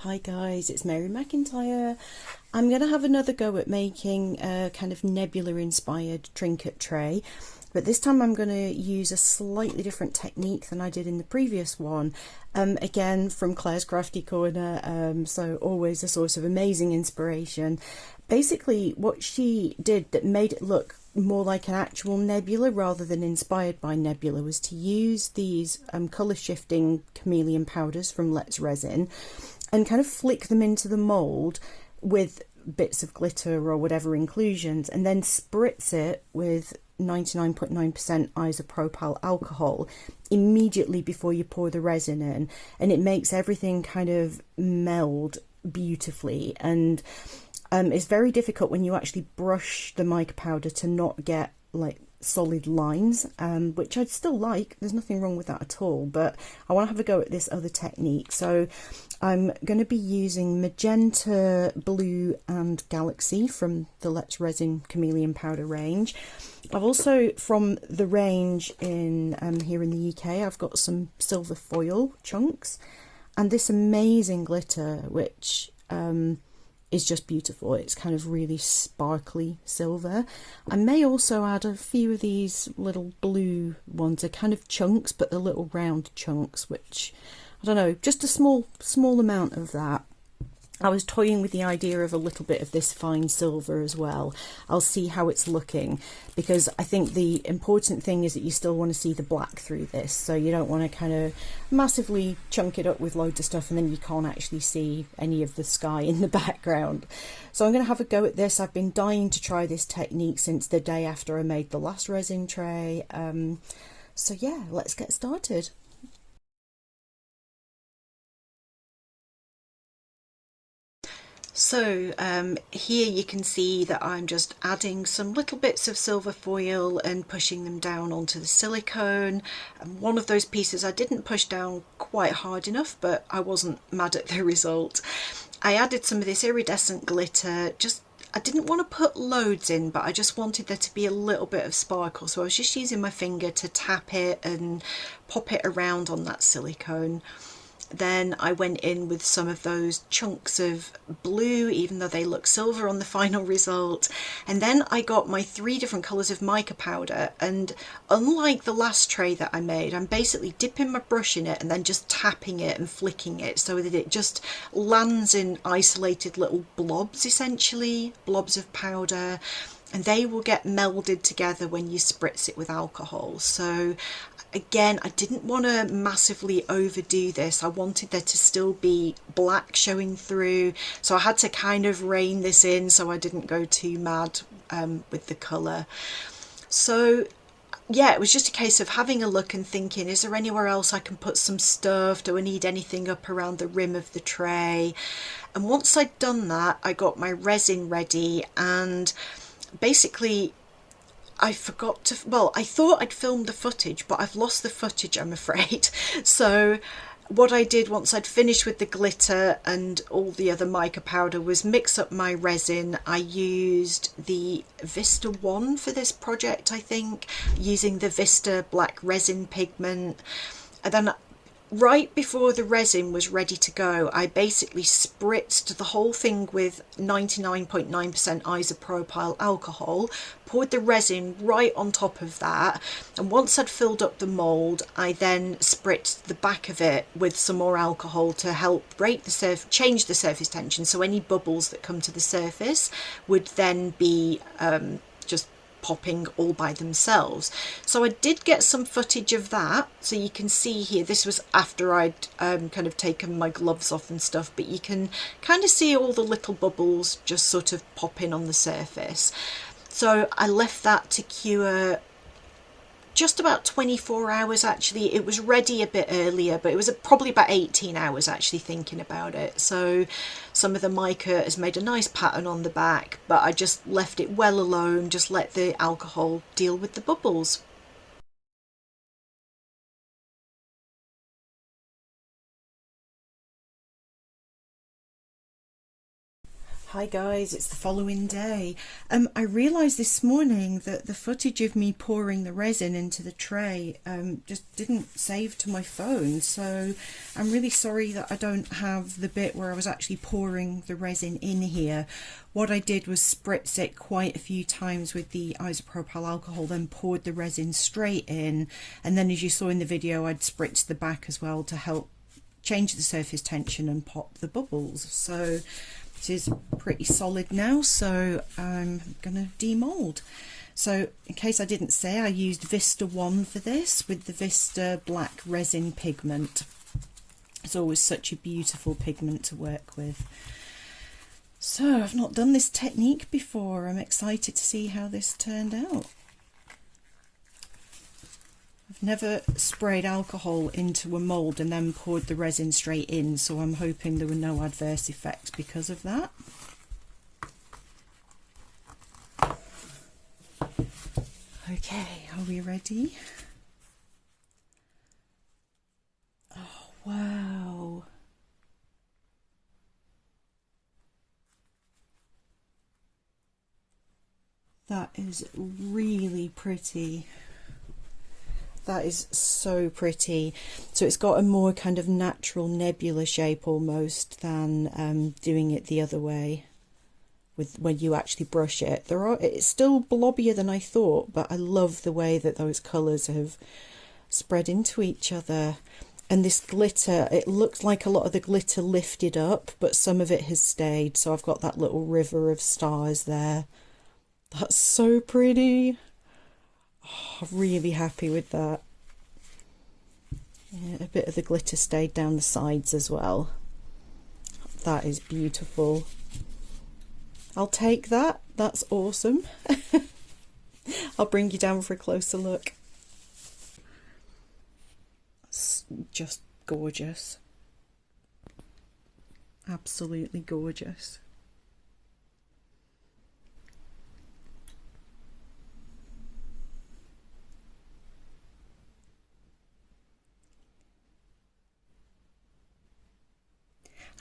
Hi guys, it's Mary McIntyre. I'm going to have another go at making a kind of nebula inspired trinket tray, but this time I'm going to use a slightly different technique than I did in the previous one. Again from Claire's Crafty Corner, so always a source of amazing inspiration. Basically what she did that made it look more like an actual nebula rather than inspired by nebula was to use these colour shifting chameleon powders from Resin and kind of flick them into the mould with bits of glitter or whatever inclusions, and then spritz it with 99.9% isopropyl alcohol immediately before you pour the resin in, and it makes everything kind of meld beautifully. And it's very difficult when you actually brush the mica powder to not get like solid lines, which I'd still like. There's nothing wrong with that at all, but I want to have a go at this other technique. So I'm going to be using magenta, blue and galaxy from the Let's Resin Chameleon powder range. I've also, from the range in here in the UK, I've got some silver foil chunks and this amazing glitter, which is just beautiful. It's kind of really sparkly silver. I may also add a few of these little blue ones. They're kind of chunks, but they're little round chunks, which, I don't know, just a small amount of that. I was toying with the idea of a little bit of this fine silver as well. I'll see how it's looking, because I think the important thing is that you still want to see the black through this, so you don't want to kind of massively chunk it up with loads of stuff and then you can't actually see any of the sky in the background. So I'm going to have a go at this. I've been dying to try this technique since the day after I made the last resin tray. So yeah, let's get started. So here you can see that I'm just adding some little bits of silver foil and pushing them down onto the silicone. And one of those pieces I didn't push down quite hard enough, but I wasn't mad at the result. I added some of this iridescent glitter. I didn't want to put loads in, but I just wanted there to be a little bit of sparkle, so I was just using my finger to tap it and pop it around on that silicone. Then I went in with some of those chunks of blue, even though they look silver on the final result. And then I got my 3 different colours of mica powder, and unlike the last tray that I made, I'm basically dipping my brush in it and then just tapping it and flicking it so that it just lands in isolated little blobs, essentially, blobs of powder, and they will get melded together when you spritz it with alcohol. So again, I didn't want to massively overdo this. I wanted there to still be black showing through, so I had to kind of rein this in so I didn't go too mad with the colour. So yeah, it was just a case of having a look and thinking, is there anywhere else I can put some stuff? Do I need anything up around the rim of the tray? And once I'd done that, I got my resin ready, and basically I forgot to, well, I thought I'd filmed the footage, but I've lost the footage, I'm afraid. So what I did once I'd finished with the glitter and all the other mica powder was mix up my resin. I used the Vista One for this project, I think, using the Vista black resin pigment. And then right before the resin was ready to go, I basically spritzed the whole thing with 99.9% isopropyl alcohol, poured the resin right on top of that, and once I'd filled up the mould, I then spritzed the back of it with some more alcohol to help break the surface, change the surface tension, so any bubbles that come to the surface would then be just popping all by themselves. So I did get some footage of that, so you can see here, this was after I'd kind of taken my gloves off and stuff, but you can kind of see all the little bubbles just sort of popping on the surface. So I left that to cure just about 24 hours actually. It was ready a bit earlier, but it was probably about 18 hours actually thinking about it. So some of the mica has made a nice pattern on the back, but I just left it well alone, just let the alcohol deal with the bubbles. Hi guys, it's the following day. I realised this morning that the footage of me pouring the resin into the tray just didn't save to my phone, so I'm really sorry that I don't have the bit where I was actually pouring the resin in here. What I did was spritz it quite a few times with the isopropyl alcohol, then poured the resin straight in, and then as you saw in the video I'd spritzed the back as well to help change the surface tension and pop the bubbles. So it is pretty solid now, so I'm gonna demold. So in case I didn't say, I used Vista One for this with the Vista black resin pigment. It's always such a beautiful pigment to work with. So I've not done this technique before. I'm excited to see how this turned out. I've never sprayed alcohol into a mould and then poured the resin straight in, so I'm hoping there were no adverse effects because of that. Okay, are we ready? Oh, wow. That is really pretty. That is so pretty. So it's got a more kind of natural nebula shape almost than doing it the other way with when you actually brush it. It's still blobbier than I thought, but I love the way that those colours have spread into each other. And this glitter, it looks like a lot of the glitter lifted up, but some of it has stayed. So I've got that little river of stars there. That's so pretty. Oh, I'm really happy with that. Yeah, a bit of the glitter stayed down the sides as well. That is beautiful. I'll take that. That's awesome. I'll bring you down for a closer look. It's just gorgeous. Absolutely gorgeous.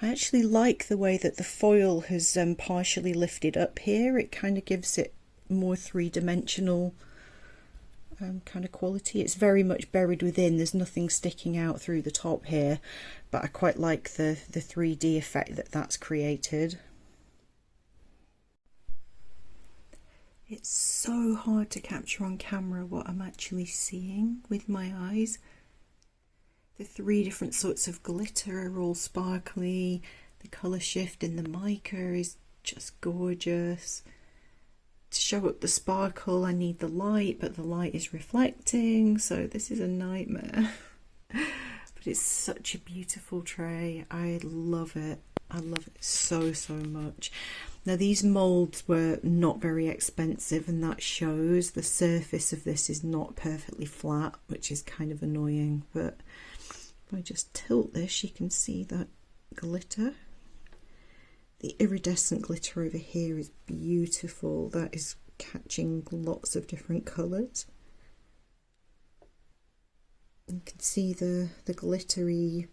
I actually like the way that the foil has partially lifted up here. It kind of gives it more three-dimensional kind of quality. It's very much buried within. There's nothing sticking out through the top here, but I quite like the 3D effect that that's created. It's so hard to capture on camera what I'm actually seeing with my eyes. The three different sorts of glitter are all sparkly. The colour shift in the mica is just gorgeous. To show up the sparkle I need the light, but the light is reflecting, so this is a nightmare. But it's such a beautiful tray. I love it. I love it so, so much. Now these moulds were not very expensive, and that shows. The surface of this is not perfectly flat, which is kind of annoying, but if I just tilt this, you can see that glitter. The iridescent glitter over here is beautiful. That is catching lots of different colours. You can see the glittery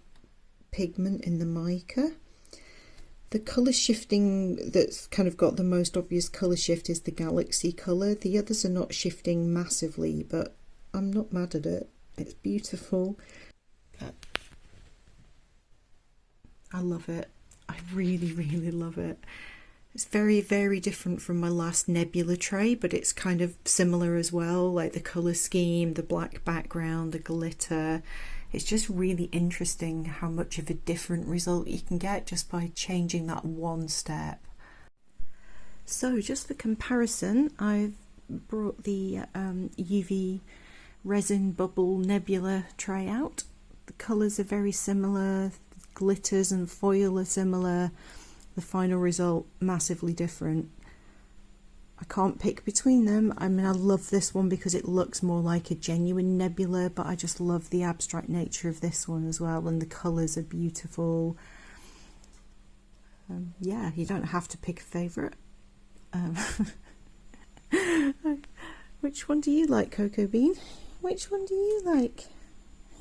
pigment in the mica. The colour shifting that's kind of got the most obvious colour shift is the galaxy colour. The others are not shifting massively, but I'm not mad at it. It's beautiful. I love it. I really, really love it. It's very, very different from my last nebula tray, but it's kind of similar as well, like the colour scheme, the black background, the glitter. It's just really interesting how much of a different result you can get just by changing that one step. So just for comparison, I've brought the UV resin bubble nebula tray out. The colours are very similar. Glitters and foil are similar. The final result massively different. I can't pick between them. I mean, I love this one because it looks more like a genuine nebula, but I just love the abstract nature of this one as well, and the colours are beautiful. Yeah, you don't have to pick a favourite. Which one do you like, Cocoa Bean? Which one do you like?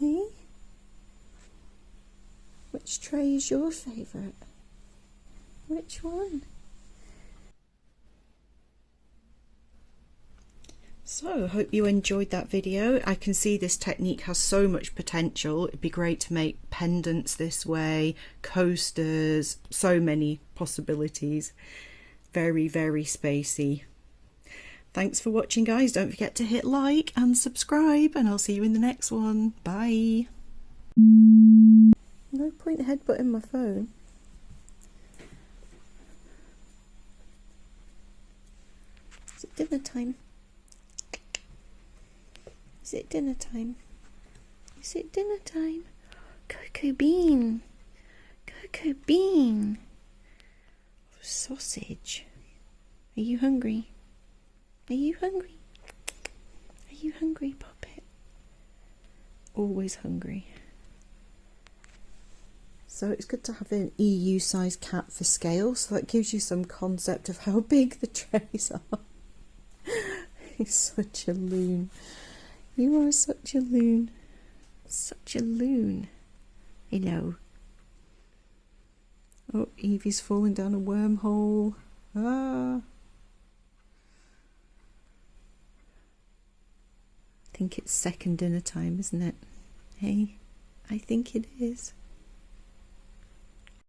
Hey? Which tray is your favourite? Which one? So I hope you enjoyed that video. I can see this technique has so much potential. It'd be great to make pendants this way, coasters, so many possibilities. Very, very spacey. Thanks for watching, guys. Don't forget to hit like and subscribe, and I'll see you in the next one. Bye. No point headbutting my phone. Is it dinner time? Is it dinner time? Is it dinner time? Cocoa bean. Cocoa bean. Sausage. Are you hungry? Are you hungry? Are you hungry, Puppet? Always hungry. So it's good to have an EU size cat for scale, so that gives you some concept of how big the trays are. He's such a loon. You are such a loon. Such a loon. Hello. Oh, Evie's falling down a wormhole. Ah. I think it's second dinner time, isn't it? Hey, I think it is.